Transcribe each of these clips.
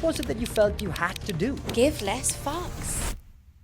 What was it that you felt you had to do? Give less fucks.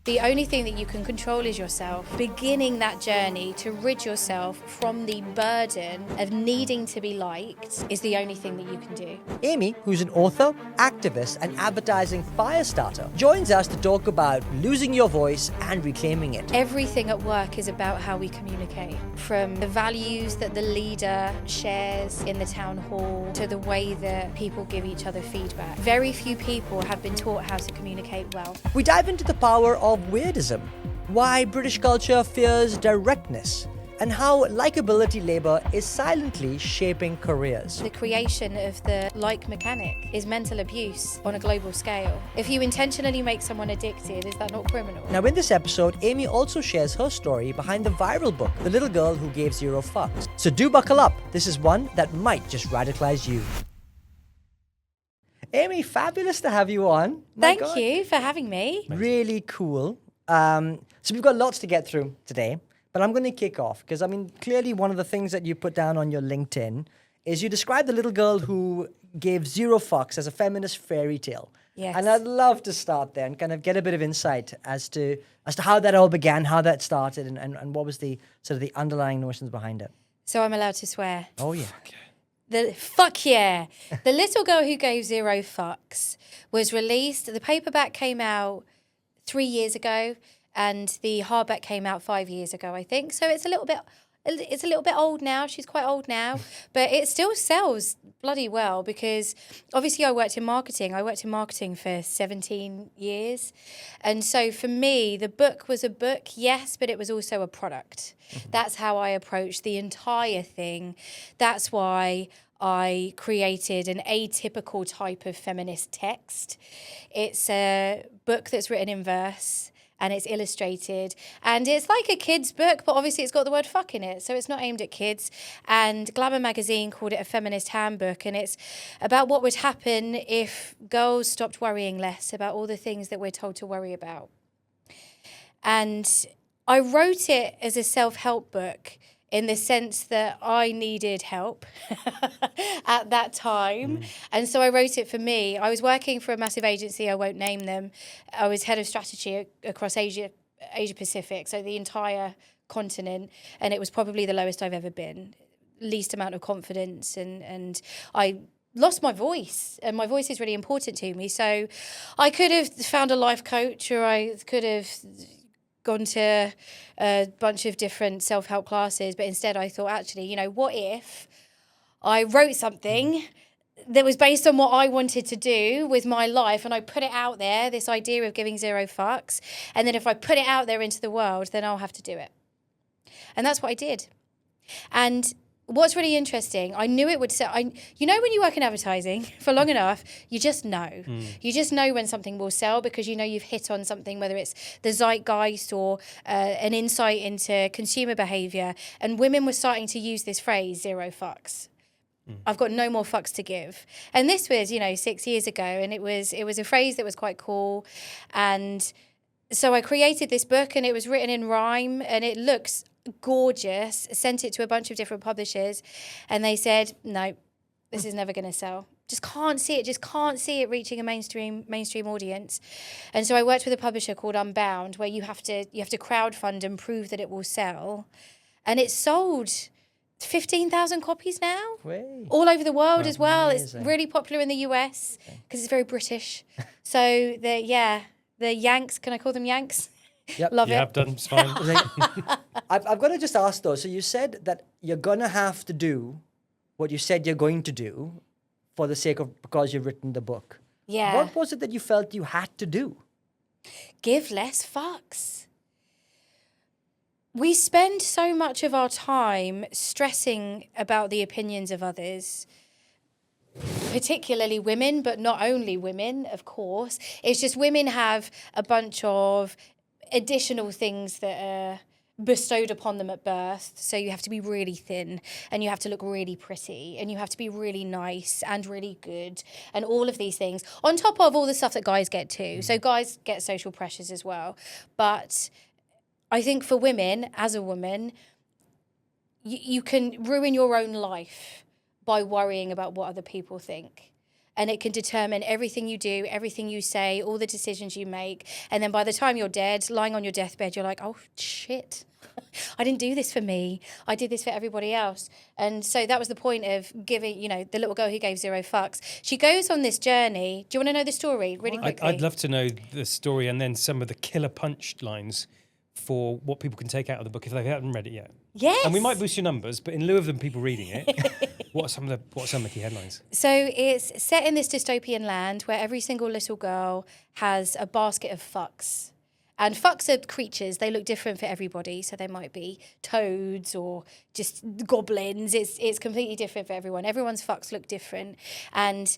The only thing that you can control is yourself. Beginning that journey to rid yourself from the burden of needing to be liked is the only thing that you can do. Amy, who's an author, activist, and advertising fire starter, joins us to talk about losing your voice and reclaiming it. Everything at work is about how we communicate, from the values that the leader shares in the town hall to the way that people give each other feedback. Very few people have been taught how to communicate well. We dive into the power of weirdism, why British culture fears directness, and how likability labor is silently shaping careers. The creation of the like mechanic is mental abuse on a global scale. If you intentionally make someone addicted, is that not criminal? Now, in this episode, Amy also shares her story behind the viral book, The Little Girl Who Gave Zero Fucks. So do buckle up. This is one that might just radicalize you. Amy, fabulous to have you on. Thank you for having me. Really cool. So we've got lots to get through today, but I'm going to kick off because, clearly one of the things that you put down on your LinkedIn is you describe the little girl who gave zero fucks as a feminist fairy tale. Yes. And I'd love to start there and kind of get a bit of insight as to how that all began, how that started, and what was the sort of the underlying notions behind it. So I'm allowed to swear. Oh, yeah. Fuck yeah. The Little Girl Who Gave Zero Fucks was released. The paperback came out 3 years ago, and the hardback came out 5 years ago, I think. So it's a little bit old now. She's quite old now, but it still sells bloody well because obviously I worked in marketing. I worked in marketing for 17 years. And so for me, the book was a book, yes, but it was also a product. Mm-hmm. That's how I approached the entire thing. That's why I created an atypical type of feminist text. It's a book that's written in verse and it's illustrated, and it's like a kid's book, but obviously it's got the word fuck in it, so it's not aimed at kids. And Glamour magazine called it a feminist handbook, and it's about what would happen if girls stopped worrying less about all the things that we're told to worry about. And I wrote it as a self-help book in the sense that I needed help at that time. And so I wrote it for me. I was working for a massive agency, I won't name them. I was head of strategy across Asia Pacific, so the entire continent, and it was probably the lowest I've ever been. Least amount of confidence, and I lost my voice, and my voice is really important to me. So I could have found a life coach, or I could have gone to a bunch of different self-help classes, but instead I thought, actually, what if I wrote something that was based on what I wanted to do with my life, and I put it out there, this idea of giving zero fucks, and then if I put it out there into the world, then I'll have to do it. And that's what I did. And what's really interesting, I knew it would sell. When you work in advertising for long enough, you just know. You just know when something will sell because you've hit on something, whether it's the zeitgeist or an insight into consumer behaviour. And women were starting to use this phrase, zero fucks. I've got no more fucks to give. And this was, 6 years ago, and it was a phrase that was quite cool. And so I created this book, and it was written in rhyme, and it looks gorgeous. Sent it to a bunch of different publishers, and they said, no, this is never going to sell. Just can't see it reaching a mainstream audience. And so I worked with a publisher called Unbound, where you have to crowdfund and prove that it will sell. And it's sold 15,000 copies now. Way. All over the world as well. Amazing. It's really popular in the US because it's very British. So the Yanks, can I call them Yanks? Yep. Love You it. have done, it's fine. I've got to just ask though, so you said that you're going to have to do what you said you're going to do for the sake of, because you've written the book. Yeah. What was it that you felt you had to do? Give less fucks. We spend so much of our time stressing about the opinions of others, particularly women, but not only women, of course. It's just women have a bunch of additional things that are bestowed upon them at birth. So you have to be really thin, and you have to look really pretty, and you have to be really nice and really good, and all of these things on top of all the stuff that guys get too. So guys get social pressures as well. But I think for women, as a woman, you can ruin your own life by worrying about what other people think. and it can determine everything you do, everything you say, all the decisions you make. And then by the time you're dead, lying on your deathbed, you're like, oh, shit. I didn't do this for me. I did this for everybody else. And so that was the point of giving, the little girl who gave 0 fucks. She goes on this journey. Do you want to know the story really quickly? I'd love to know the story and then some of the killer punch lines for what people can take out of the book if they haven't read it yet. Yes. And we might boost your numbers, but in lieu of them people reading it, what are some of the key headlines? So it's set in this dystopian land where every single little girl has a basket of fucks. And fucks are creatures. They look different for everybody. So they might be toads or just goblins. It's completely different for everyone. Everyone's fucks look different. And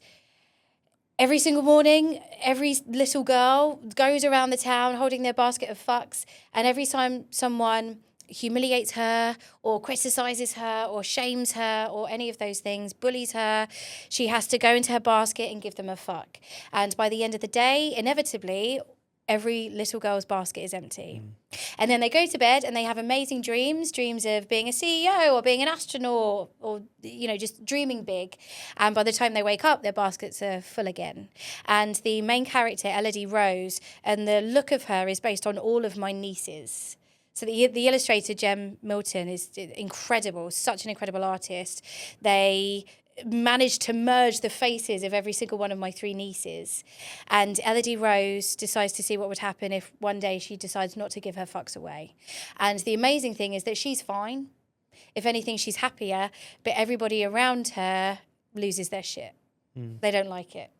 every single morning, every little girl goes around the town holding their basket of fucks. And every time someone humiliates her or criticizes her or shames her or any of those things, bullies her, she has to go into her basket and give them a fuck. And by the end of the day, inevitably, every little girl's basket is empty. And then they go to bed and they have amazing dreams of being a CEO or being an astronaut or just dreaming big. And by the time they wake up, their baskets are full again. And the main character, Elodie Rose, and the look of her is based on all of my nieces. So the illustrator, Jem Milton, is incredible, such an incredible artist. They managed to merge the faces of every single one of my 3 nieces. And Elodie Rose decides to see what would happen if one day she decides not to give her fucks away. And the amazing thing is that she's fine. If anything, she's happier, but everybody around her loses their shit. They don't like it.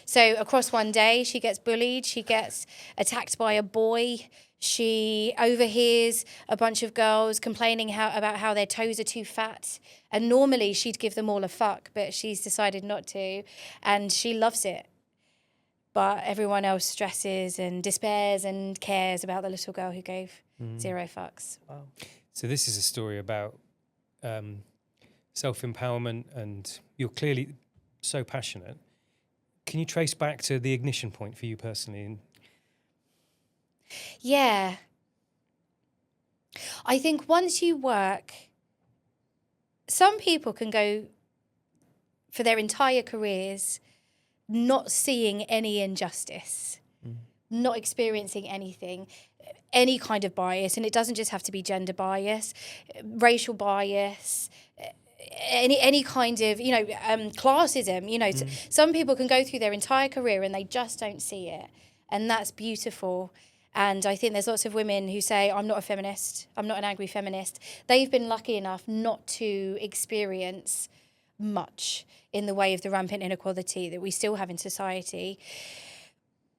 So across one day, she gets bullied, she gets attacked by a boy, she overhears a bunch of girls complaining about how their toes are too fat. And normally she'd give them all a fuck, but she's decided not to. And she loves it. But everyone else stresses and despairs and cares about the little girl who gave 0 fucks. Wow. So this is a story about self-empowerment, and you're clearly so passionate. Can you trace back to the ignition point for you personally? Yeah. I think once you work, some people can go for their entire careers not seeing any injustice, not experiencing anything, any kind of bias. And it doesn't just have to be gender bias, racial bias, any kind of, classism. Some people can go through their entire career and they just don't see it. And that's beautiful. And I think there's lots of women who say, I'm not a feminist, I'm not an angry feminist. They've been lucky enough not to experience much in the way of the rampant inequality that we still have in society.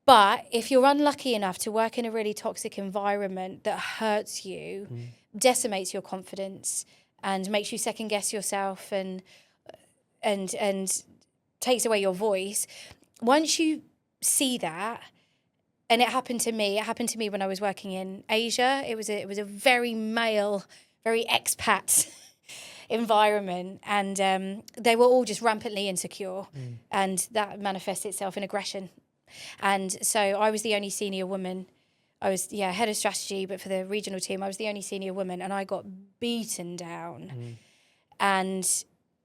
But if you're unlucky enough to work in a really toxic environment that hurts you, decimates your confidence, and makes you second guess yourself and takes away your voice, once you see that, and it happened to me when I was working in Asia. It was a very male, very expat environment, and they were all just rampantly insecure, and that manifests itself in aggression. And so I was the only senior woman. I was head of strategy, but for the regional team, I was the only senior woman, and I got beaten down. And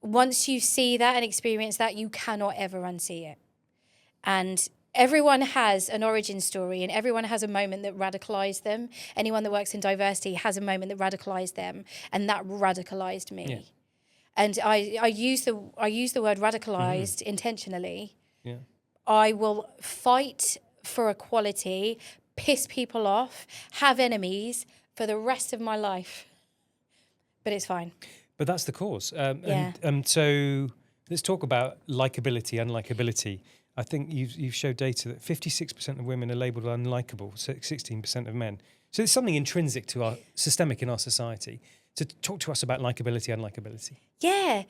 once you see that and experience that, you cannot ever unsee it. And everyone has an origin story, and everyone has a moment that radicalized them. Anyone that works in diversity has a moment that radicalized them, and that radicalized me. Yeah. And I use the word radicalized intentionally. Yeah. I will fight for equality, piss people off, have enemies for the rest of my life. But it's fine. But that's the cause. And so let's talk about likability, unlikability. I think you've showed data that 56% of women are labelled unlikable, 16% of men. So there's something intrinsic to our systemic in our society. So talk to us about likability, unlikability. Yeah,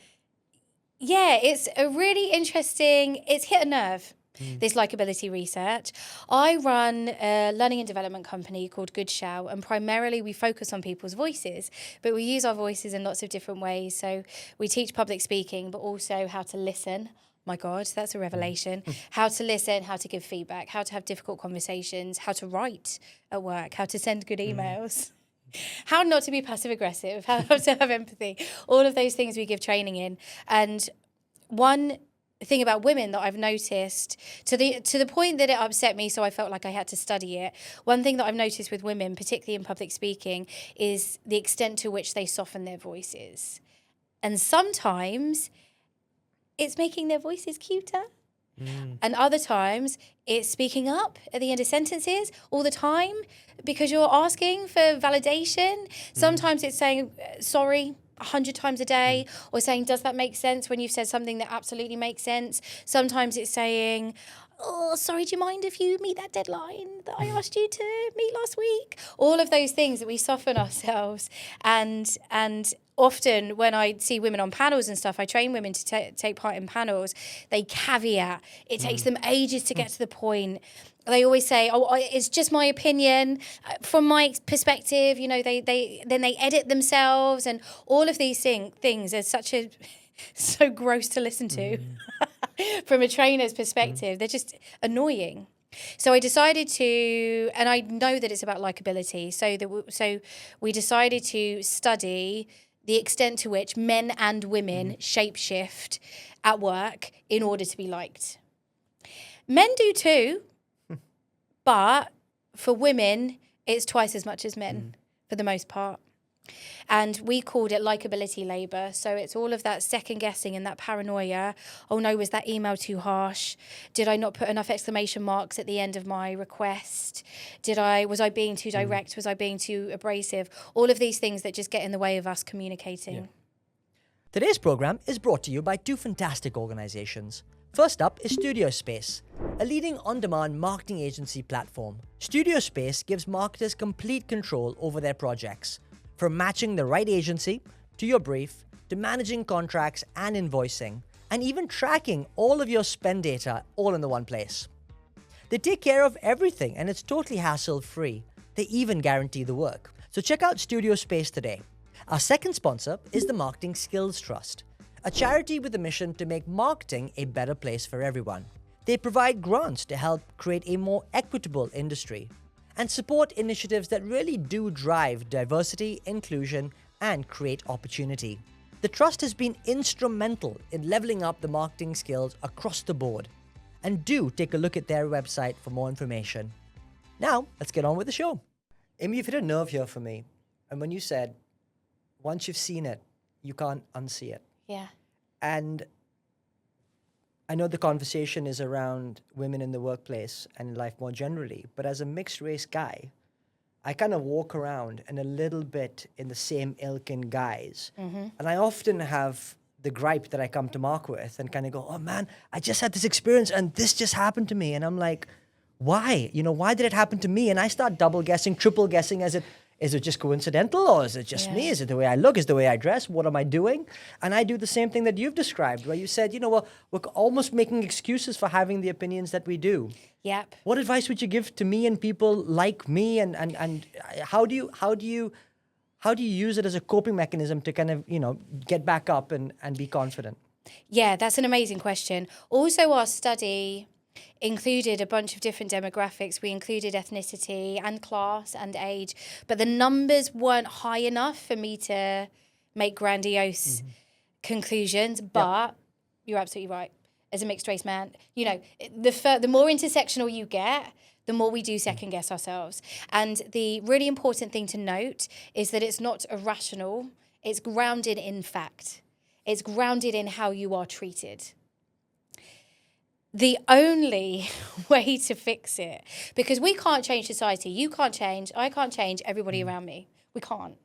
it's a really interesting. It's hit a nerve. This likability research. I run a learning and development company called Good Shout, and primarily we focus on people's voices, but we use our voices in lots of different ways. So we teach public speaking, but also how to listen. My God, that's a revelation. How to listen, how to give feedback, how to have difficult conversations, how to write at work, how to send good emails, how not to be passive aggressive, how to have empathy. All of those things we give training in. And one thing about women that I've noticed to the point that it upset me, so I felt like I had to study it. One thing that I've noticed with women, particularly in public speaking, is the extent to which they soften their voices. And sometimes it's making their voices cuter. And other times it's speaking up at the end of sentences all the time because you're asking for validation. Sometimes it's saying sorry 100 times a day, or saying, does that make sense, when you've said something that absolutely makes sense. Sometimes it's saying, oh, sorry, do you mind if you meet that deadline that I asked you to meet last week? All of those things that we soften ourselves. And often when I see women on panels and stuff, I train women to take part in panels, they caveat. It takes them ages to get to the point. They always say, oh, it's just my opinion. From my perspective, you know, they edit themselves, and all of these things are so gross to listen to. From a trainer's perspective, they're just annoying. So I decided to, and I know that it's about likability, so we decided to study the extent to which men and women shapeshift at work in order to be liked. Men do too, but for women, it's twice as much as men for the most part. And we called it likability labor. So it's all of that second guessing and that paranoia. Oh no, was that email too harsh? Did I not put enough exclamation marks at the end of my request? Was I being too direct? Was I being too abrasive? All of these things that just get in the way of us communicating. Yeah. Today's program is brought to you by two fantastic organizations. First up is Studio Space, a leading on-demand marketing agency platform. Studio Space gives marketers complete control over their projects, from matching the right agency to your brief, to managing contracts and invoicing, and even tracking all of your spend data all in the one place. They take care of everything, and it's totally hassle-free. They even guarantee the work. So check out Studio Space today. Our second sponsor is the Marketing Skills Trust, a charity with a mission to make marketing a better place for everyone. They provide grants to help create a more equitable industry and support initiatives that really do drive diversity, inclusion, and create opportunity. The trust has been instrumental in leveling up the marketing skills across the board. And do take a look at their website for more information. Now, let's get on with the show. Amy, you've hit a nerve here for me. And when you said, once you've seen it, you can't unsee it. Yeah. And I know the conversation is around women in the workplace and in life more generally, but as a mixed race guy, I kind of walk around and a little bit in the same ilk in guys. And I often have the gripe that I come to Mark with and kind of go, oh man, I just had this experience and this just happened to me. And I'm like, why? You know, why did it happen to me? And I start double guessing, triple guessing. Is it just coincidental, or is it just me? Is it the way I look? Is it the way I dress? What am I doing? And I do the same thing that you've described, where you said, you know, well, we're almost making excuses for having the opinions that we do. Yep. What advice would you give to me and people like me? And how do you use it as a coping mechanism to kind of, you know, get back up and be confident? Yeah, that's an amazing question. Also, our study included a bunch of different demographics. We included ethnicity and class and age, but the numbers weren't high enough for me to make grandiose conclusions. But you're absolutely right. As a mixed race man, you know, the more intersectional you get, the more we do second guess ourselves. And the really important thing to note is that it's not irrational. It's grounded in fact. It's grounded in how you are treated. The only way to fix it, because we can't change society, you can't change, I can't change everybody around me. We can't.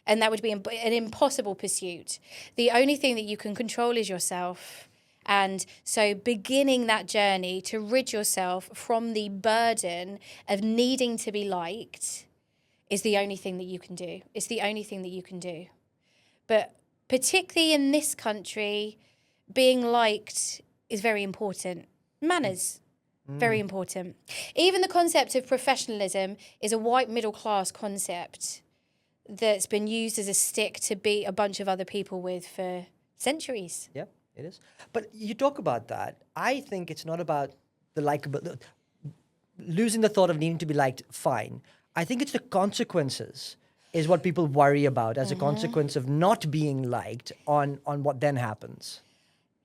And that would be an impossible pursuit. The only thing that you can control is yourself. And so beginning that journey to rid yourself from the burden of needing to be liked is the only thing that you can do. It's the only thing that you can do. But particularly in this country, being liked is very important. Manners, very important. Even the concept of professionalism is a white middle class concept that's been used as a stick to beat a bunch of other people with for centuries. Yeah, it is. But you talk about that. I think it's not about the likable, losing the thought of needing to be liked, fine. I think it's the consequences is what people worry about as a consequence of not being liked on what then happens.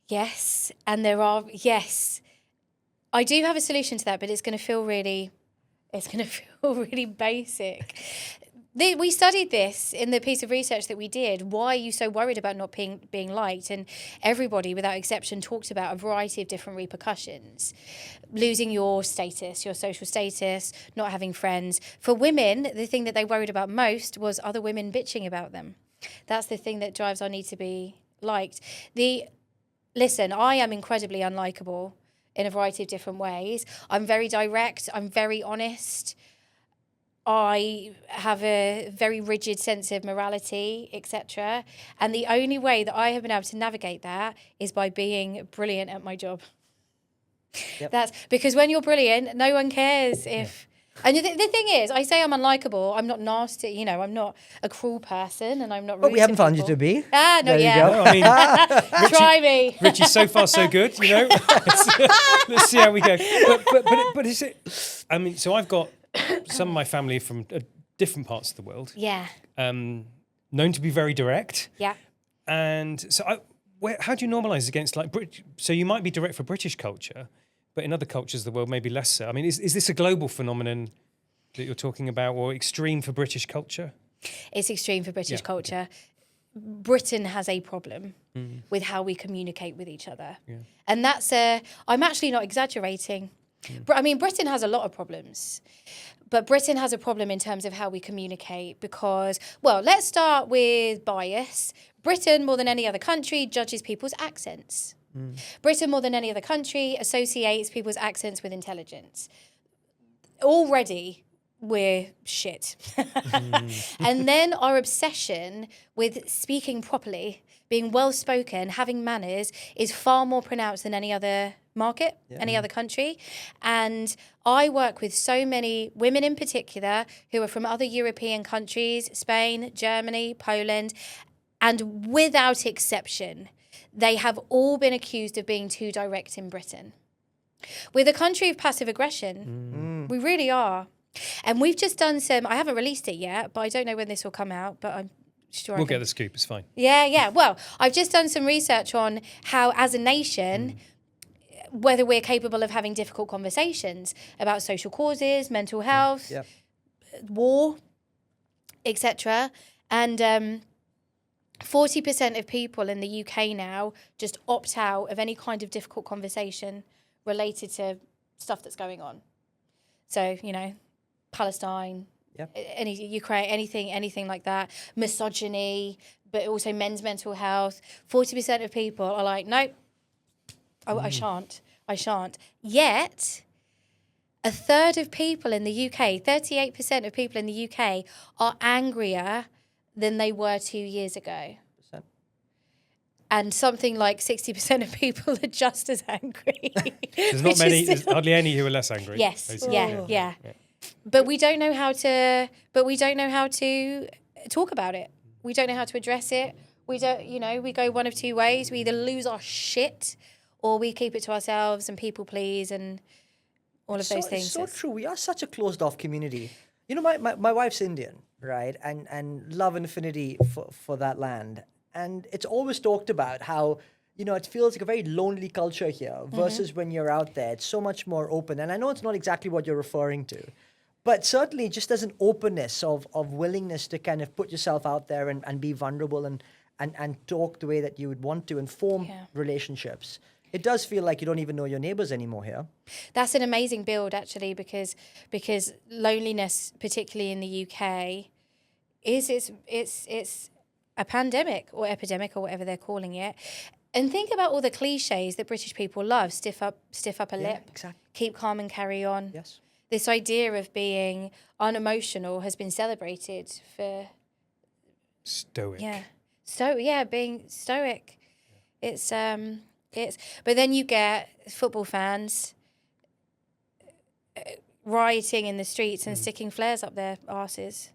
Yes, and there are, yes. I do have a solution to that, but it's going to feel really basic. We studied this in the piece of research that we did. Why are you so worried about not being liked? And everybody, without exception, talked about a variety of different repercussions. Losing your status, your social status, not having friends. For women, the thing that they worried about most was other women bitching about them. That's the thing that drives our need to be liked. Listen, I am incredibly unlikable in a variety of different ways. I'm very direct. I'm very honest. I have a very rigid sense of morality, etc. And the only way that I have been able to navigate that is by being brilliant at my job. Yep. That's because when you're brilliant, no one cares if... And the thing is, I say I'm unlikable. I'm not nasty, you know, I'm not a cruel person and I'm not rude But we haven't to found you people. to be. Ah, There not you yet. go. No, I mean, Try me. Richie, so far so good. You know, let's see how we go. But is it? I mean, so I've got some of my family from different parts of the world. Yeah. Known to be very direct. Yeah. And so, how do you normalise against like So you might be direct for British culture, but in other cultures of the world, maybe less so. I mean, is this a global phenomenon that you're talking about, or extreme for British culture? It's extreme for British culture. Britain has a problem with how we communicate with each other. Yeah. And I'm actually not exaggerating. I mean, Britain has a lot of problems. But Britain has a problem in terms of how we communicate because, well, let's start with bias. Britain, more than any other country, judges people's accents. Britain, more than any other country, associates people's accents with intelligence. Already, we're shit. And then our obsession with speaking properly, being well-spoken, having manners is far more pronounced than any other market, any other country. And I work with so many women in particular who are from other European countries, Spain, Germany, Poland, and without exception, they have all been accused of being too direct in Britain. We're the country of passive aggression. We really are. And we've just done I haven't released it yet, but I don't know when this will come out, but I'm sure We'll get the scoop, it's fine. Yeah. Well, I've just done some research on how, as a nation, whether we're capable of having difficult conversations about social causes, mental health, war, etc. And 40% of people in the UK now just opt out of any kind of difficult conversation related to stuff that's going on. So, you know, Palestine, any Ukraine, anything like that, misogyny, but also men's mental health. 40% of people are like, nope, I shan't. Yet, a third of people in the UK, 38% of people in the UK are angrier than they were 2 years ago. And something like 60% of people are just as angry. There's hardly any who are less angry. Yes, basically. yeah. But we don't know how to talk about it. We don't know how to address it. We go one of two ways. We either lose our shit or we keep it to ourselves and people please and all of those things. It's so true. We are such a closed off community. You know, my wife's Indian, right? And love and affinity for that land. And it's always talked about how, you know, it feels like a very lonely culture here versus when you're out there. It's so much more open. And I know it's not exactly what you're referring to, but certainly just as an openness of willingness to kind of put yourself out there and be vulnerable and talk the way that you would want to and form relationships. It does feel like you don't even know your neighbors anymore here. That's an amazing build, actually, because loneliness, particularly in the UK, it's a pandemic or epidemic or whatever they're calling it. And think about all the cliches that British people love: stiff upper lip, exactly. Keep calm and carry on. Yes. This idea of being unemotional has been celebrated for Stoic. Being stoic. It's but then you get football fans rioting in the streets and sticking flares up their arses.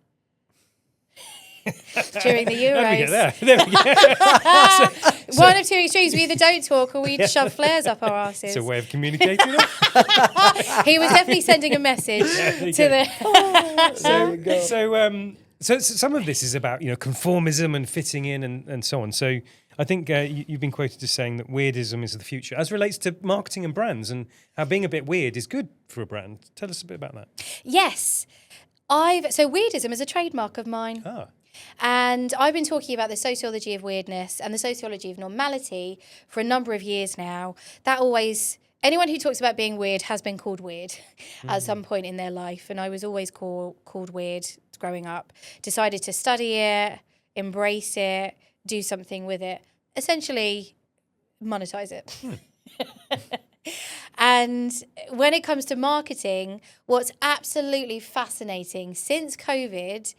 During the Euros. There we go. One of two extremes. We either don't talk or we shove flares up our asses. It's a way of communicating it. He was definitely sending a message to the... So some of this is about, you know, conformism and fitting in and so on. So I think you've been quoted as saying that weirdism is the future, as relates to marketing and brands, and how being a bit weird is good for a brand. Tell us a bit about that. Yes. So weirdism is a trademark of mine. Ah. And I've been talking about the sociology of weirdness and the sociology of normality for a number of years now. Anyone who talks about being weird has been called weird at some point in their life. And I was always called weird growing up. Decided to study it, embrace it, do something with it. Essentially, monetize it. And when it comes to marketing, what's absolutely fascinating, since COVID,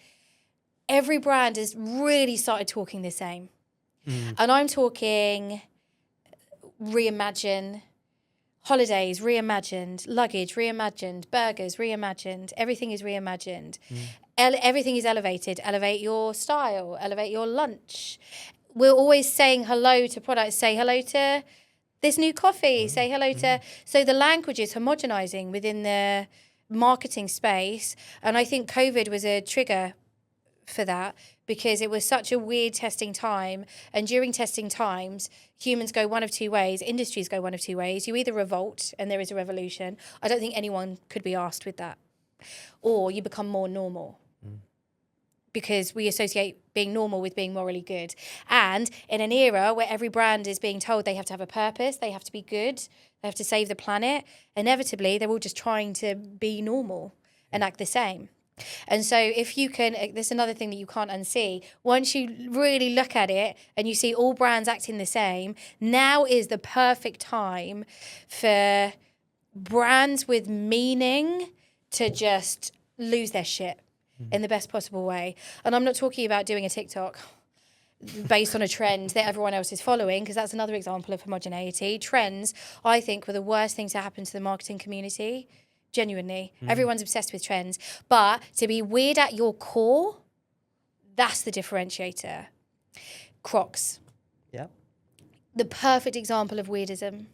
every brand has really started talking the same. And I'm talking reimagine, holidays reimagined, luggage reimagined, burgers reimagined, everything is reimagined. Everything is elevated. Elevate your style, elevate your lunch. We're always saying hello to products, say hello to this new coffee, say hello to... So the language is homogenizing within the marketing space. And I think COVID was a trigger for that, because it was such a weird testing time. And during testing times, humans go one of two ways, industries go one of two ways. You either revolt and there is a revolution. I don't think anyone could be asked with that. Or you become more normal. Because we associate being normal with being morally good. And in an era where every brand is being told they have to have a purpose, they have to be good, they have to save the planet, inevitably they're all just trying to be normal and act the same. And so if you can, there's another thing that you can't unsee. Once you really look at it and you see all brands acting the same, now is the perfect time for brands with meaning to just lose their shit in the best possible way. And I'm not talking about doing a TikTok based on a trend that everyone else is following, because that's another example of homogeneity. Trends, I think, were the worst thing to happen to the marketing community. Genuinely. Everyone's obsessed with trends. But to be weird at your core, that's the differentiator. Crocs. Yeah. The perfect example of weirdism.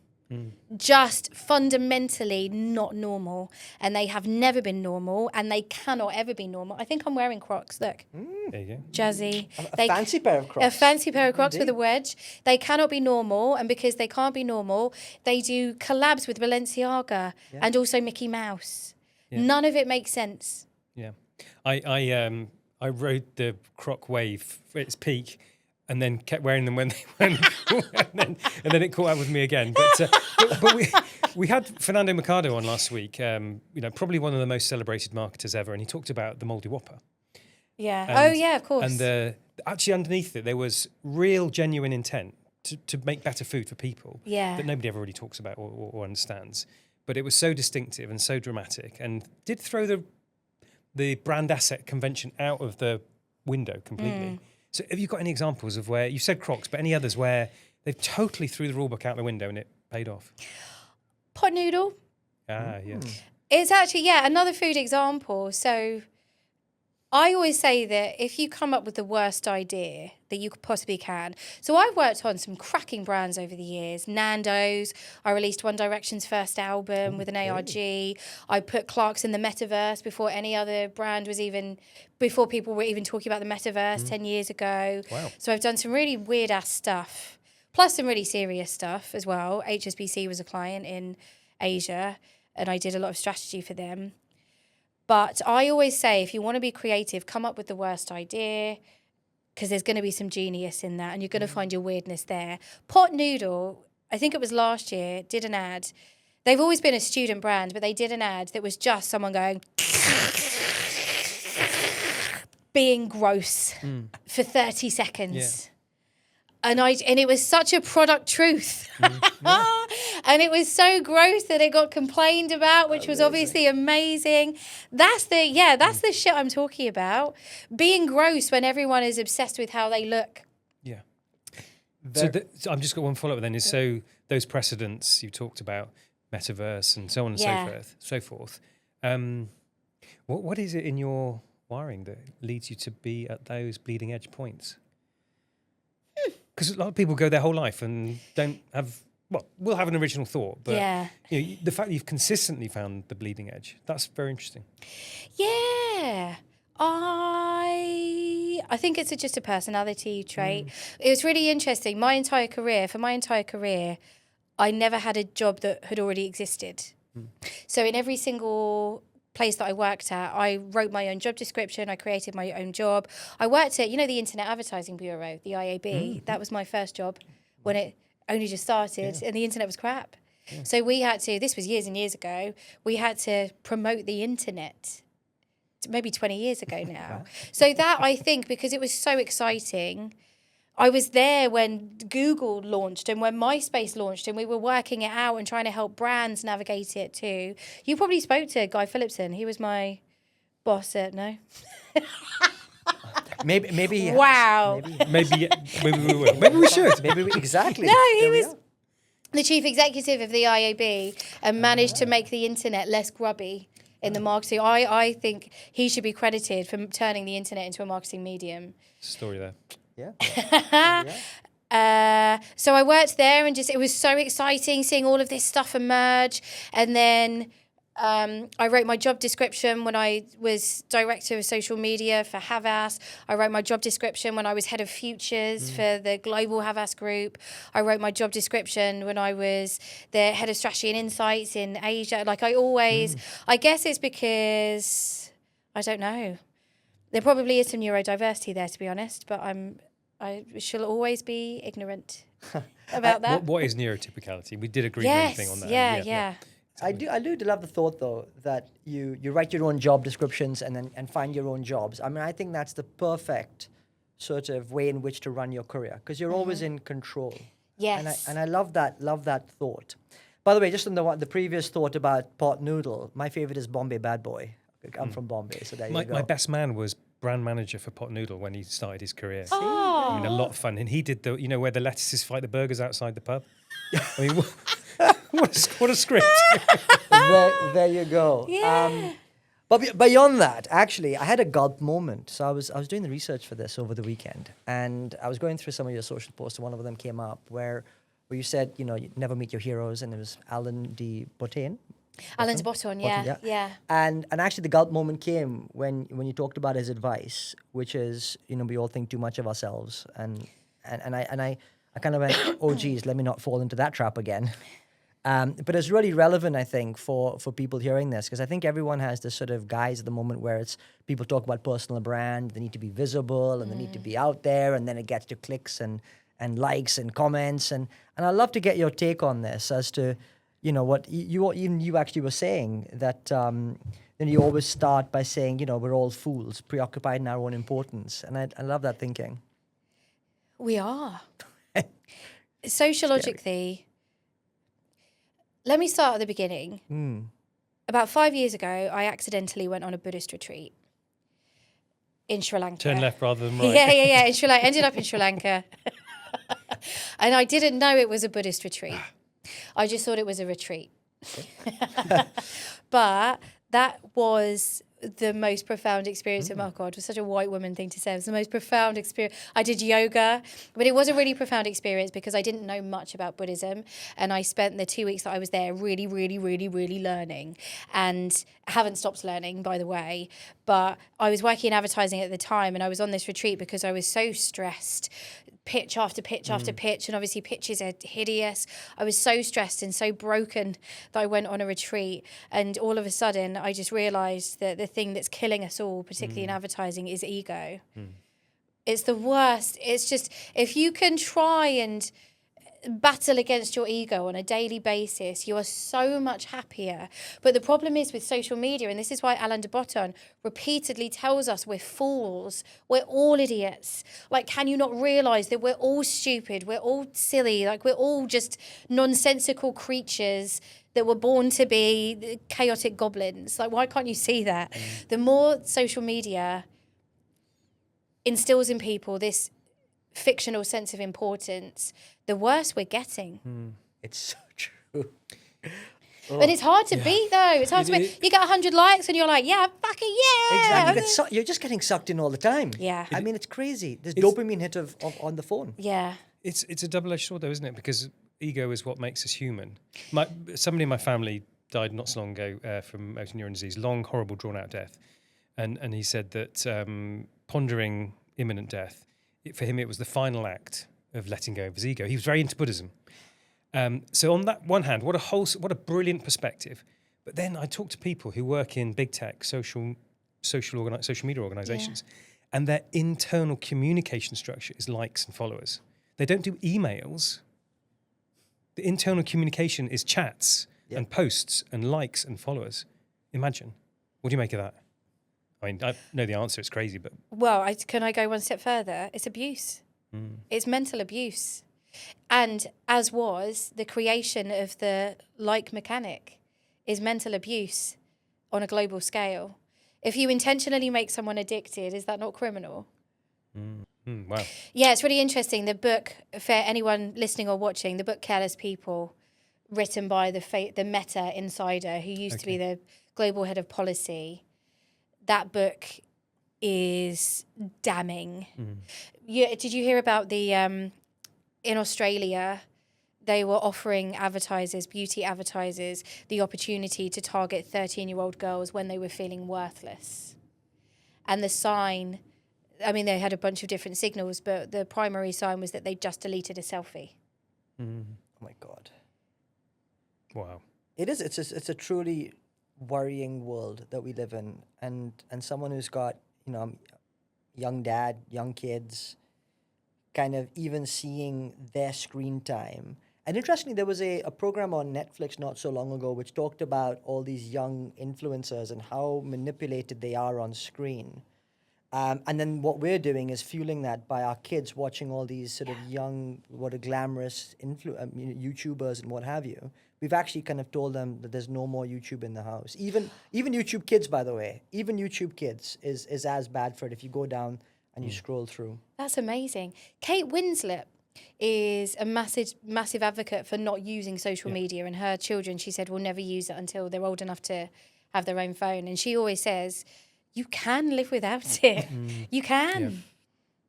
Just fundamentally not normal. And they have never been normal, and they cannot ever be normal. I think I'm wearing Crocs. Look. There you go. Jazzy. A fancy pair of Crocs. A fancy pair of Crocs Indeed. with a wedge. They cannot be normal, and because they can't be normal, they do collabs with Balenciaga and also Mickey Mouse. Yeah. None of it makes sense. Yeah. I rode the Croc wave at its peak, and then kept wearing them when they went, and then it caught up with me again. But we had Fernando Mercado on last week. Probably one of the most celebrated marketers ever, and he talked about the Mouldy Whopper. Yeah. Yeah, of course. And actually underneath it, there was real, genuine intent to make better food for people that nobody ever really talks about or understands. But it was so distinctive and so dramatic, and did throw the brand asset convention out of the window completely. So have you got any examples of where, you said Crocs, but any others where they've totally threw the rule book out the window and it paid off? Pot noodle. Ah, yeah. It's actually, another food example. So I always say that if you come up with the worst idea that you possibly can. So I've worked on some cracking brands over the years. Nando's. I released One Direction's first album with an ARG. I put Clarks in the metaverse before any other brand was before people were even talking about the metaverse 10 years ago. Wow. So I've done some really weird ass stuff, plus some really serious stuff as well. HSBC was a client in Asia, and I did a lot of strategy for them. But I always say, if you want to be creative, come up with the worst idea, because there's going to be some genius in that, and you're going to find your weirdness there. Pot Noodle, I think it was last year, did an ad. They've always been a student brand, but they did an ad that was just someone going, being gross for 30 seconds. Yeah. And it was such a product truth. And it was so gross that it got complained about, which was obviously amazing. That's the shit I'm talking about. Being gross when everyone is obsessed with how they look. Yeah. So I've just got one follow-up then. So those precedents you talked about, metaverse and so on and so forth. What is it in your wiring that leads you to be at those bleeding edge points? Because a lot of people go their whole life and don't have, will have an original thought, but the fact that you've consistently found the bleeding edge, that's very interesting. Yeah. I think it's just a personality trait. It was really interesting. For my entire career, I never had a job that had already existed. So in every single place that I worked at, I wrote my own job description. I created my own job. I worked at, the Internet Advertising Bureau, the IAB. That was my first job when it only just started, and the internet was crap. So we had to, this was years and years ago, we had to promote the internet. Maybe 20 years ago now. So that, I think, because it was so exciting, I was there when Google launched and when MySpace launched, and we were working it out and trying to help brands navigate it too. You probably spoke to Guy Phillipson. He was my boss at, no? Maybe he has. Wow. Maybe we will. Maybe we should. Exactly. No, he There we was are. the chief executive of the IAB and managed to make the internet less grubby in the marketing. I think he should be credited for turning the internet into a marketing medium. Story there. Yeah. So I worked there, and it was so exciting seeing all of this stuff emerge. And then I wrote my job description when I was director of social media for Havas. I wrote my job description when I was head of futures for the global Havas group. I wrote my job description when I was the head of strategy and insights in Asia. Like I always, I guess it's because, I don't know. There probably is some neurodiversity there, to be honest, but I shall always be ignorant about that. What is neurotypicality? We did agree on anything on that. Yeah. I do love the thought though that you write your own job descriptions and find your own jobs. I mean, I think that's the perfect sort of way in which to run your career because you're always in control. Yes. And I love that thought. By the way, just on the previous thought about pot noodle, my favorite is Bombay Bad Boy. I'm from Bombay, so there you go. My best man was brand manager for Pot Noodle when he started his career. Oh. I mean, a lot of fun. And he did where the lettuces fight the burgers outside the pub. I mean, what a script. there you go. Yeah. But beyond that, actually, I had a gulp moment. So I was doing the research for this over the weekend, and I was going through some of your social posts, and one of them came up where you said, you never meet your heroes, and it was Alan de Botton. Alan de Botton, yeah. And actually, the gulp moment came when you talked about his advice, which is, we all think too much of ourselves, and I kind of went, oh geez, let me not fall into that trap again. But it's really relevant, I think, for people hearing this, because I think everyone has this sort of guise at the moment where it's people talk about personal brand, they need to be visible and they need to be out there, and then it gets to clicks and likes and comments, and I'd love to get your take on this as to, what you actually were saying, that then you always start by saying, we're all fools, preoccupied in our own importance, and I love that thinking. We are. Sociologically, let me start at the beginning. About 5 years ago, I accidentally went on a Buddhist retreat in Sri Lanka. Turn left rather than right. Yeah. In Sri Lanka, ended up in Sri Lanka, and I didn't know it was a Buddhist retreat. I just thought it was a retreat. But that was the most profound experience. Oh God, it was such a white woman thing to say. It was the most profound experience. I did yoga, but it was a really profound experience because I didn't know much about Buddhism, and I spent the 2 weeks that I was there really, really, really, really learning, and haven't stopped learning, by the way. But I was working in advertising at the time, and I was on this retreat because I was so stressed. Pitch after pitch after pitch, and obviously pitches are hideous. I was so stressed and so broken that I went on a retreat, and all of a sudden I just realised that the thing that's killing us all, particularly in advertising, is ego. It's the worst. It's just, if you can try and battle against your ego on a daily basis, you are so much happier. But the problem is with social media, and this is why Alain de Botton repeatedly tells us we're fools, we're all idiots. Like, can you not realise that we're all stupid, we're all silly, like we're all just nonsensical creatures that were born to be chaotic goblins? Like, why can't you see that? The more social media instills in people this fictional sense of importance, the worse we're getting. It's so true. But it's hard to beat, though. It's hard to beat. You get 100 likes and you're like, yeah, fucking yeah. Exactly. You're just getting sucked in all the time. Yeah. I mean, it's crazy. There's dopamine hit of on the phone. Yeah. It's a double-edged sword, though, isn't it? Because ego is what makes us human. Somebody in my family died not so long ago from motor neuron disease, long, horrible, drawn-out death. and he said that pondering imminent death, for him it was the final act of letting go of his ego. He was very into Buddhism. So on that one hand, what a brilliant perspective. But then I talk to people who work in big tech, social media organizations, and their internal communication structure is likes and followers. They don't do emails. The internal communication is chats and posts and likes and followers. Imagine. What do you make of that? I mean, I know the answer. It's crazy, but... Well, can I go one step further? It's abuse. It's mental abuse. And as was the creation of the like mechanic is mental abuse on a global scale. If you intentionally make someone addicted, is that not criminal? Wow. Yeah, it's really interesting. The book, for anyone listening or watching, the book Careless People, written by the Meta insider who used to be the global head of policy, that book is damning. Did you hear about the in Australia, they were offering advertisers, beauty advertisers, the opportunity to target 13-year-old girls when they were feeling worthless. And the sign, I mean, they had a bunch of different signals, but the primary sign was that they just deleted a selfie. Oh my God. Wow. It is. It's a truly worrying world that we live in, and someone who's got, you know, young dad, young kids, kind of even seeing their screen time. And interestingly, there was a program on Netflix not so long ago which talked about all these young influencers and how manipulated they are on screen. And then what we're doing is fueling that by our kids watching all these sort of young, what are glamorous YouTubers and what have you. We've actually kind of told them that there's no more YouTube in the house. Even YouTube Kids, by the way, even YouTube Kids is as bad for it if you go down and you scroll through. That's amazing. Kate Winslet is a massive advocate for not using social media, and her children, she said, will never use it until they're old enough to have their own phone. And she always says, you can live without it. You can.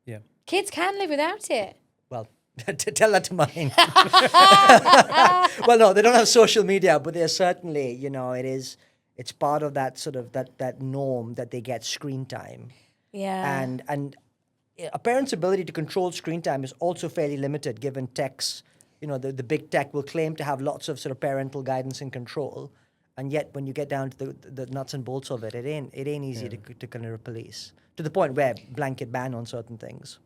Yeah. Kids can live without it. Well, tell that to mine. Well, no, they don't have social media, but they're certainly, you know, it's part of that sort of that norm that they get screen time. Yeah. And a parent's ability to control screen time is also fairly limited, given techs, you know, the big tech will claim to have lots of sort of parental guidance and control. And yet, when you get down to the nuts and bolts of it, it ain't easy to kind of police, to the point where blanket ban on certain things.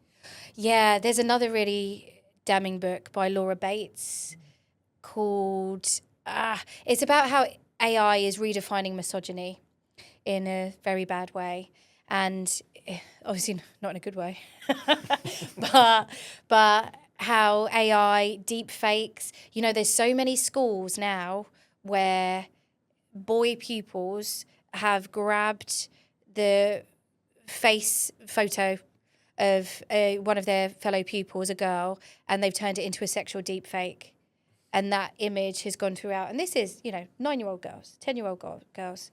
Yeah, there's another really damning book by Laura Bates called, it's about how AI is redefining misogyny in a very bad way. And obviously not in a good way, but how AI deep fakes, you know, there's so many schools now where boy pupils have grabbed the face photo of one of their fellow pupils, a girl, and they've turned it into a sexual deep fake. And that image has gone throughout. And this is, you know, 9-year-old girls, 10-year-old girls.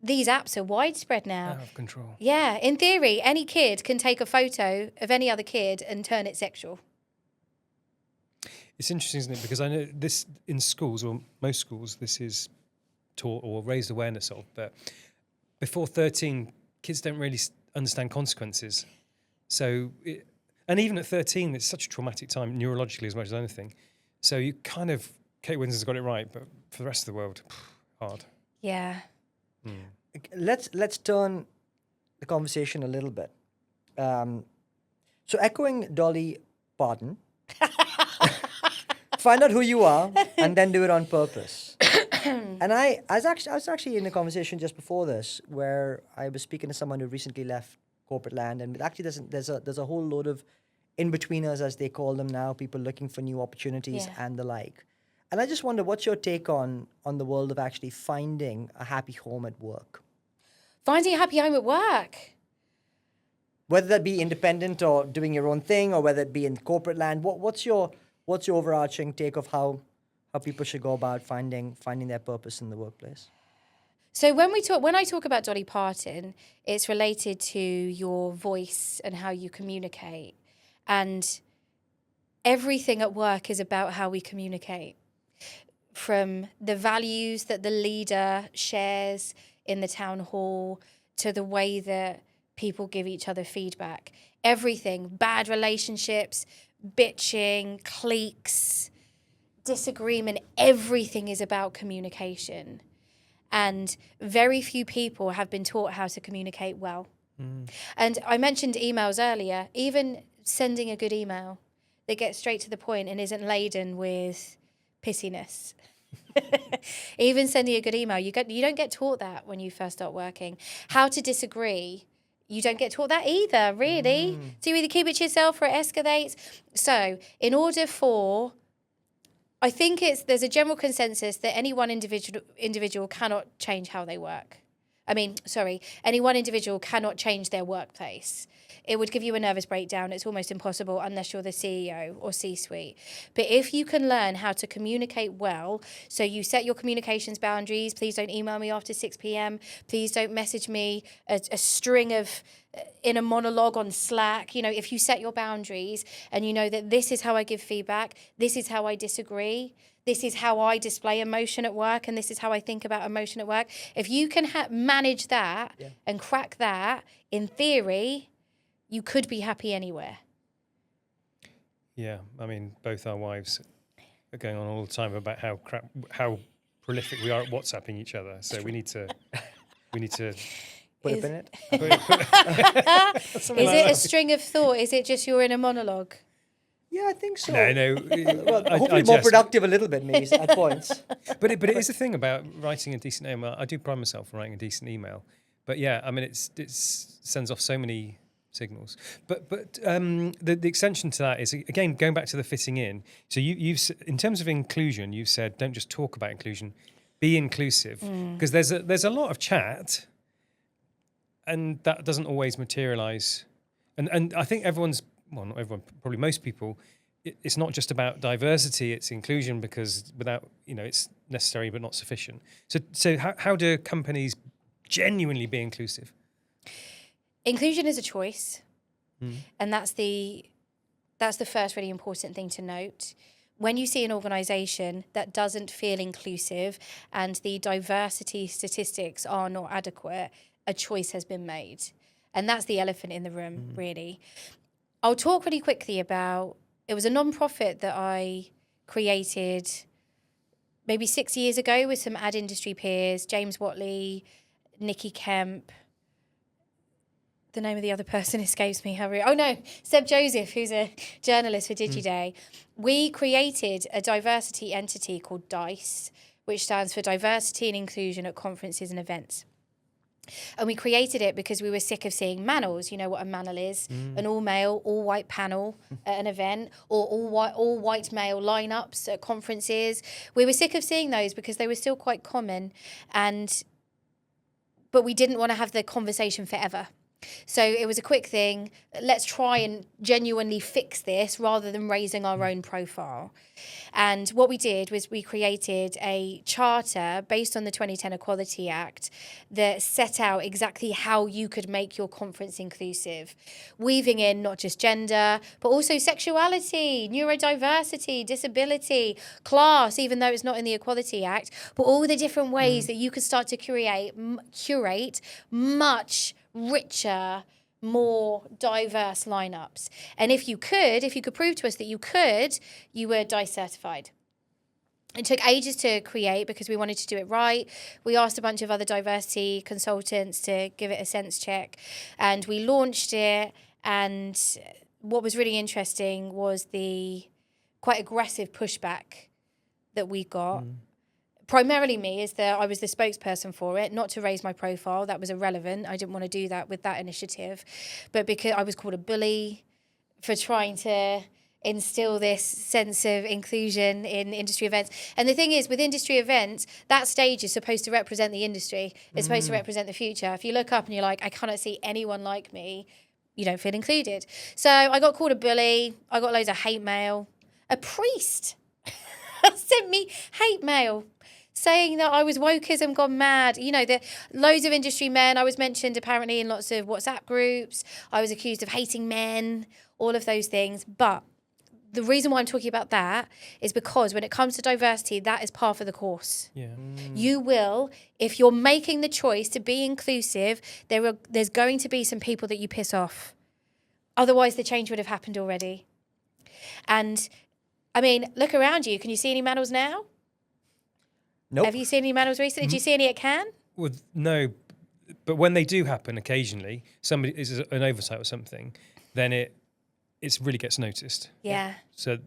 These apps are widespread now. Out of control. Yeah, in theory, any kid can take a photo of any other kid and turn it sexual. It's interesting, isn't it? Because I know this in schools, or most schools, this is taught or raised awareness of. But before 13, kids don't really understand consequences. So, and even at 13, it's such a traumatic time, neurologically as much as anything. So you kind of, Kate Winslet's got it right, but for the rest of the world, hard. Yeah. Let's turn the conversation a little bit. So echoing Dolly Parton, find out who you are and then do it on purpose. And I was actually in a conversation just before this where I was speaking to someone who recently left corporate land, and actually there's a whole load of in-betweeners, as they call them now, people looking for new opportunities and the like. And I just wonder, what's your take on the world of actually finding a happy home at work? Finding a happy home at work. Whether that be independent or doing your own thing, or whether it be in corporate land, what's your overarching take of how people should go about finding their purpose in the workplace? So when I talk about Dolly Parton, it's related to your voice and how you communicate. And everything at work is about how we communicate. From the values that the leader shares in the town hall to the way that people give each other feedback. Everything, bad relationships, bitching, cliques, disagreement, everything is about communication. And very few people have been taught how to communicate well. And I mentioned emails earlier. Even sending a good email that gets straight to the point and isn't laden with pissiness. Even sending a good email, you don't get taught that when you first start working. How to disagree, you don't get taught that either, really. So you either keep it to yourself or it escalates. So in order for, I think there's a general consensus that any one individual cannot change how they work. Any one individual cannot change their workplace. It would give you a nervous breakdown. It's almost impossible unless you're the CEO or C-suite. But if you can learn how to communicate well, so you set your communications boundaries, please don't email me after 6 p.m. Please don't message me a string of in a monologue on Slack. If you set your boundaries and you know that this is how I give feedback, this is how I disagree, this is how I display emotion at work, and this is how I think about emotion at work. If you can manage that and crack that, in theory, you could be happy anywhere. Yeah, both our wives are going on all the time about how prolific we are at WhatsApping each other. So we need to Put a pin in it. Is it a string of thought? Is it just you're in a monologue? Yeah, I think so. No. Well, hopefully more productive a little bit, maybe, at points. But it is a thing about writing a decent email. I do pride myself on writing a decent email. But yeah, it sends off so many signals. But the extension to that is, again, going back to the fitting in. So you've in terms of inclusion, you've said don't just talk about inclusion, be inclusive. Because there's a lot of chat, and that doesn't always materialise. And I think not everyone, probably most people, it's not just about diversity, it's inclusion, because without, it's necessary but not sufficient. So how do companies genuinely be inclusive? Inclusion is a choice. And that's the first really important thing to note. When you see an organisation that doesn't feel inclusive and the diversity statistics are not adequate, a choice has been made. And that's the elephant in the room, really. I'll talk really quickly about, it was a non-profit that I created maybe 6 years ago with some ad industry peers, James Watley, Nikki Kemp. The name of the other person escapes me. Seb Joseph, who's a journalist for DigiDay. We created a diversity entity called DICE, which stands for Diversity and Inclusion at Conferences and Events. And we created it because we were sick of seeing manels. You know what a manel is? An all-male, all-white panel at an event, or all-white male lineups at conferences. We were sick of seeing those because they were still quite common, but we didn't want to have the conversation forever. So it was a quick thing. Let's try and genuinely fix this rather than raising our own profile. And what we did was we created a charter based on the 2010 Equality Act that set out exactly how you could make your conference inclusive, weaving in not just gender, but also sexuality, neurodiversity, disability, class, even though it's not in the Equality Act, but all the different ways that you could start to curate much richer, more diverse lineups. And if you could prove to us that you were DICE certified. It took ages to create because we wanted to do it right. We asked a bunch of other diversity consultants to give it a sense check, and we launched it. And what was really interesting was the quite aggressive pushback that we got. Primarily me, is that I was the spokesperson for it, not to raise my profile. That was irrelevant. I didn't want to do that with that initiative. But because I was called a bully for trying to instill this sense of inclusion in industry events. And the thing is, with industry events, that stage is supposed to represent the industry. It's supposed to represent the future. If you look up and you're like, I cannot see anyone like me, you don't feel included. So I got called a bully. I got loads of hate mail. A priest sent me hate mail saying that I was wokeism gone mad. Loads of industry men. I was mentioned apparently in lots of WhatsApp groups. I was accused of hating men, all of those things. But the reason why I'm talking about that is because when it comes to diversity, that is par for the course. Yeah. You will, if you're making the choice to be inclusive, there's going to be some people that you piss off. Otherwise, the change would have happened already. And, I mean, look around you. Can you see any manuals now? Nope. Have you seen any manuals recently? Do you see any at Kean? Well, no, but when they do happen occasionally, somebody is an oversight or something, then it really gets noticed. Yeah. So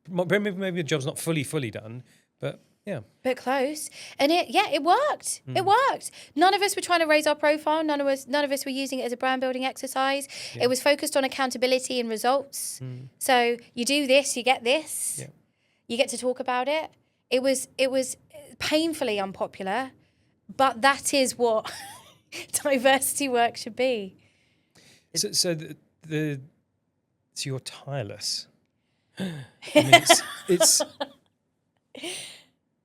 maybe the job's not fully done, but yeah. But close. And it worked. It worked. None of us were trying to raise our profile. None of us were using it as a brand building exercise. Yeah. It was focused on accountability and results. So you do this, you get this. Yeah. You get to talk about it. It was painfully unpopular, but that is what diversity work should be. So you're tireless. I mean, it's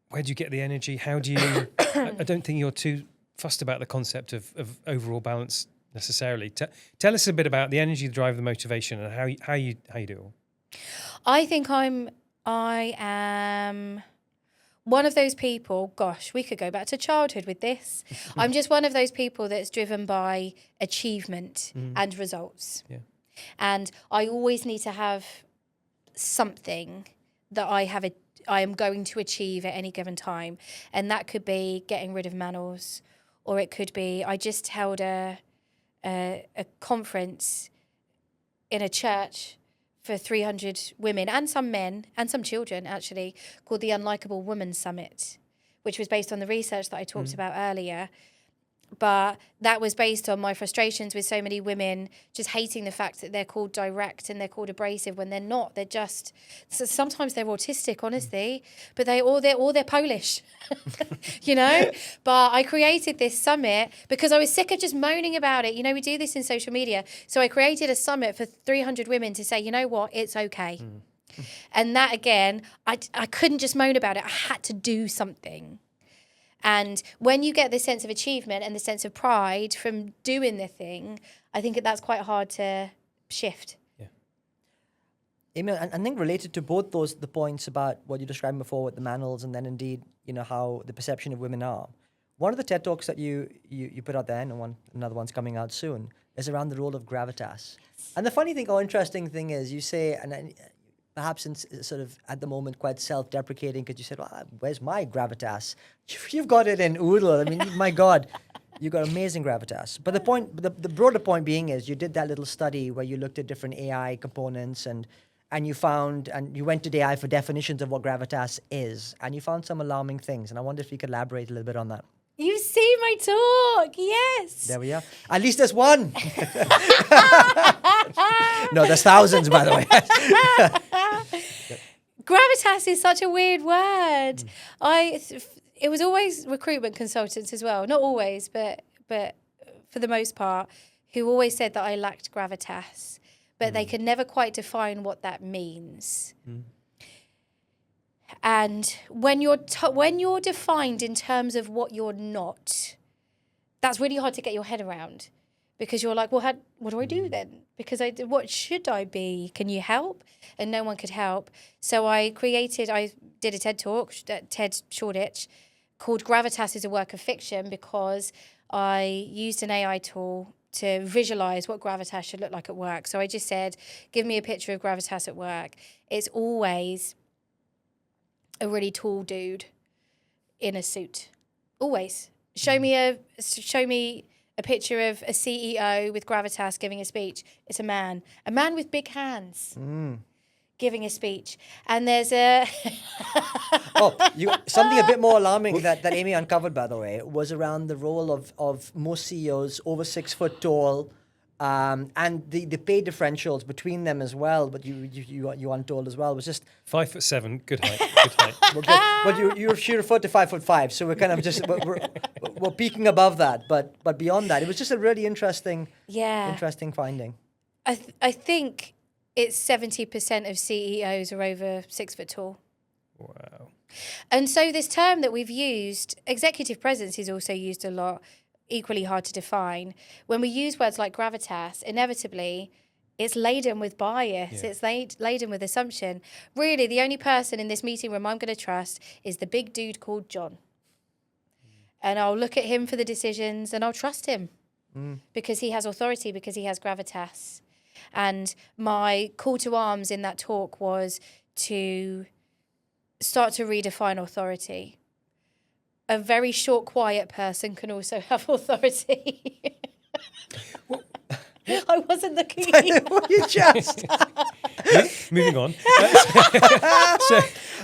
where do you get the energy? How do you? I don't think you're too fussed about the concept of overall balance necessarily. Tell us a bit about the energy, the drive, the motivation, and how you do it all. I think I am one of those people, gosh, we could go back to childhood with this. I'm just one of those people that's driven by achievement and results. Yeah. And I always need to have something that I am going to achieve at any given time. And that could be getting rid of manuals, or it could be, I just held a conference in a church for 300 women and some men and some children, actually, called the Unlikable Woman Summit, which was based on the research that I talked about earlier. But that was based on my frustrations with so many women just hating the fact that they're called direct and they're called abrasive when they're not. They're just, so sometimes they're autistic, honestly, but they're Polish, you know? But I created this summit because I was sick of just moaning about it. You know, we do this in social media. So I created a summit for 300 women to say, you know what, it's okay. And that, again, I couldn't just moan about it. I had to do something. And when you get this sense of achievement and the sense of pride from doing the thing, I think that's quite hard to shift. Yeah. Amy, I think related to both the points about what you described before with the manuals and then indeed, you know, how the perception of women are. One of the TED Talks that you put out there, and another one's coming out soon, is around the role of gravitas. And the funny thing or interesting thing is you say, and perhaps in sort of at the moment quite self-deprecating because you said, well, where's my gravitas? You've got it in oodle. I mean, my God, you've got amazing gravitas. But the broader point being is you did that little study where you looked at different AI components and you found, and you went to the AI for definitions of what gravitas is, and you found some alarming things. And I wonder if you could elaborate a little bit on that. You see my talk, yes. There we are. At least there's one. No, there's thousands, by the way. Gravitas is such a weird word. It was always recruitment consultants as well. Not always, but for the most part, who always said that I lacked gravitas, but they could never quite define what that means. And when you're defined in terms of what you're not, that's really hard to get your head around, because you're like, well, what do I do then? Because what should I be? Can you help? And no one could help. So I did a TED Talk, TED Shoreditch, called Gravitas is a Work of Fiction, because I used an AI tool to visualize what gravitas should look like at work. So I just said, give me a picture of gravitas at work. It's always a really tall dude in a suit. Always. Show me a picture of a CEO with gravitas giving a speech. It's a man with big hands giving a speech. And there's a something a bit more alarming that Amy uncovered, by the way, was around the role of most CEOs over 6 foot tall, and the pay differentials between them as well. But you untold as well was just 5'7", good height. But you referred to 5'5", so we're kind of just we're peaking above that. But beyond that, it was just a really interesting finding. I think it's 70% of CEOs are over 6 foot tall. Wow. And so this term that we've used, executive presence, is also used a lot, equally hard to define. When we use words like gravitas, inevitably, it's laden with bias. Yeah. It's laden with assumption. Really, the only person in this meeting room I'm going to trust is the big dude called John. And I'll look at him for the decisions and I'll trust him because he has authority, because he has gravitas. And my call to arms in that talk was to start to redefine authority. A very short, quiet person can also have authority. I wasn't looking at you. You just. Moving on.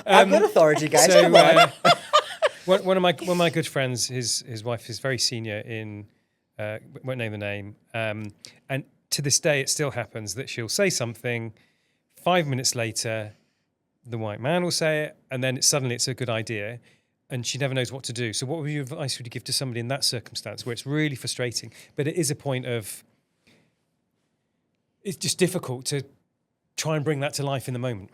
I've got authority, guys. So, Come on. one of my good friends, his wife is very senior in, won't name the name, and to this day it still happens that she'll say something, 5 minutes later, the white man will say it, and then suddenly it's a good idea, and she never knows what to do. So, what advice would you give to somebody in that circumstance where it's really frustrating, but it is a point of, it's just difficult to try and bring that to life in the moment?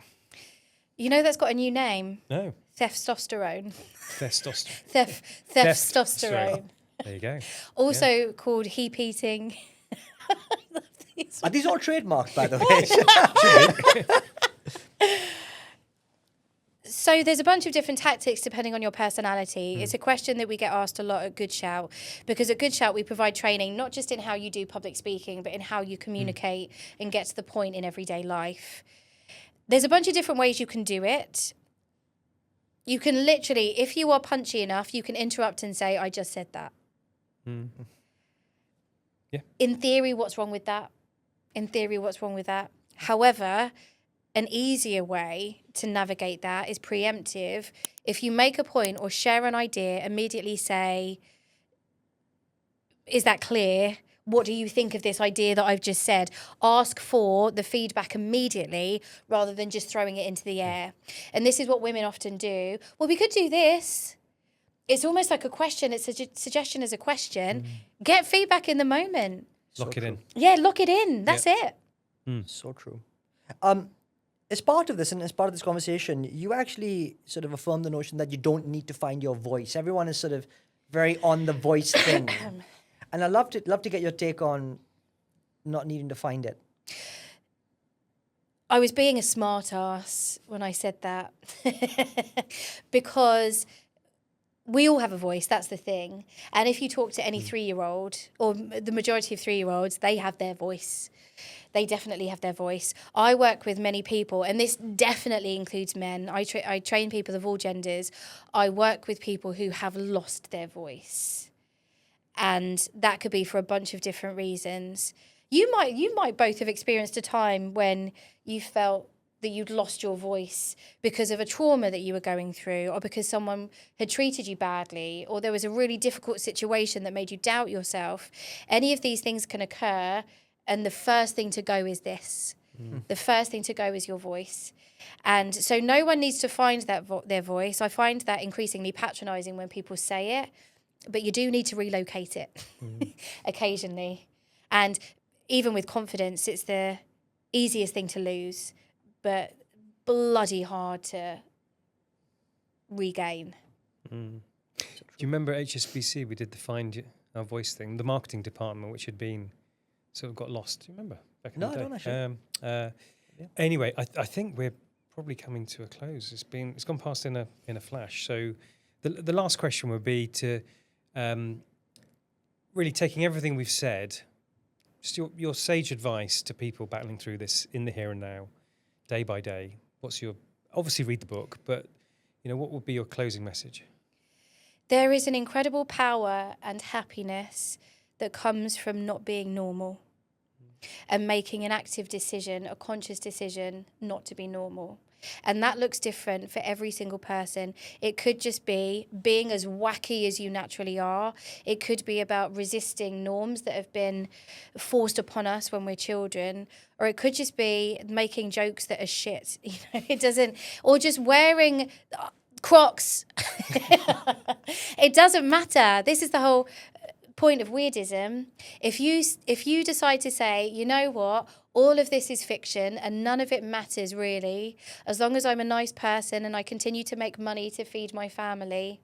You know that's got a new name? No. Testosterone. Testosterone. Testosterone. There you go. Also called heap eating. Are these all trademarked, by the way? So there's a bunch of different tactics depending on your personality. It's a question that we get asked a lot at Good Shout, because at Good Shout we provide training not just in how you do public speaking, but in how you communicate and get to the point in everyday life. There's a bunch of different ways you can do it. You can literally, if you are punchy enough, you can interrupt and say, I just said that. Yeah. In theory, what's wrong with that? However, an easier way to navigate that is preemptive. If you make a point or share an idea, immediately say, is that clear? What do you think of this idea that I've just said? Ask for the feedback immediately rather than just throwing it into the air. And this is what women often do. Well, we could do this. It's almost like a question. It's a suggestion as a question. Get feedback in the moment. Lock it in. Yeah, lock it in. That's it. So true. As part of this and as part of this conversation, you actually sort of affirm the notion that you don't need to find your voice. Everyone is sort of very on the voice thing. And I'd love to get your take on not needing to find it. I was being a smart ass when I said that because we all have a voice, that's the thing. And if you talk to any 3-year-old, or the majority of 3-year-olds, they have their voice. They definitely have their voice. I work with many people, and this definitely includes men. I train people of all genders. I work with people who have lost their voice. And that could be for a bunch of different reasons. You might both have experienced a time when you felt that you'd lost your voice because of a trauma that you were going through, or because someone had treated you badly, or there was a really difficult situation that made you doubt yourself. Any of these things can occur, and the first thing to go is this. The first thing to go is your voice. And so no one needs to find that their voice. I find that increasingly patronizing when people say it, but you do need to relocate it occasionally. And even with confidence, it's the easiest thing to lose, but bloody hard to regain. Do you remember HSBC? We did the Find Our Voice thing, the marketing department, which had been sort of got lost. Do you remember? Back in the day? I don't actually. Anyway, I think we're probably coming to a close. It's gone past in a flash. So the last question would be to really taking everything we've said, just your sage advice to people battling through this in the here and now, day by day. What's your, obviously read the book, but what would be your closing message? There is an incredible power and happiness that comes from not being normal and making an active decision, a conscious decision not to be normal. And that looks different for every single person. It could just be being as wacky as you naturally are. It could be about resisting norms that have been forced upon us when we're children. Or it could just be making jokes that are shit. It doesn't, or just wearing Crocs. It doesn't matter. This is the whole point of weirdism. If you decide to say, you know what, all of this is fiction and none of it matters really, as long as I'm a nice person and I continue to make money to feed my family,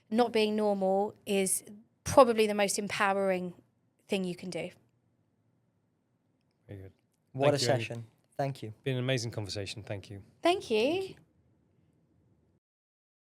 not being normal is probably the most empowering thing you can do. Very good. What Thank a you, Amy. session. Thank you. Been an amazing conversation. Thank you. Thank you.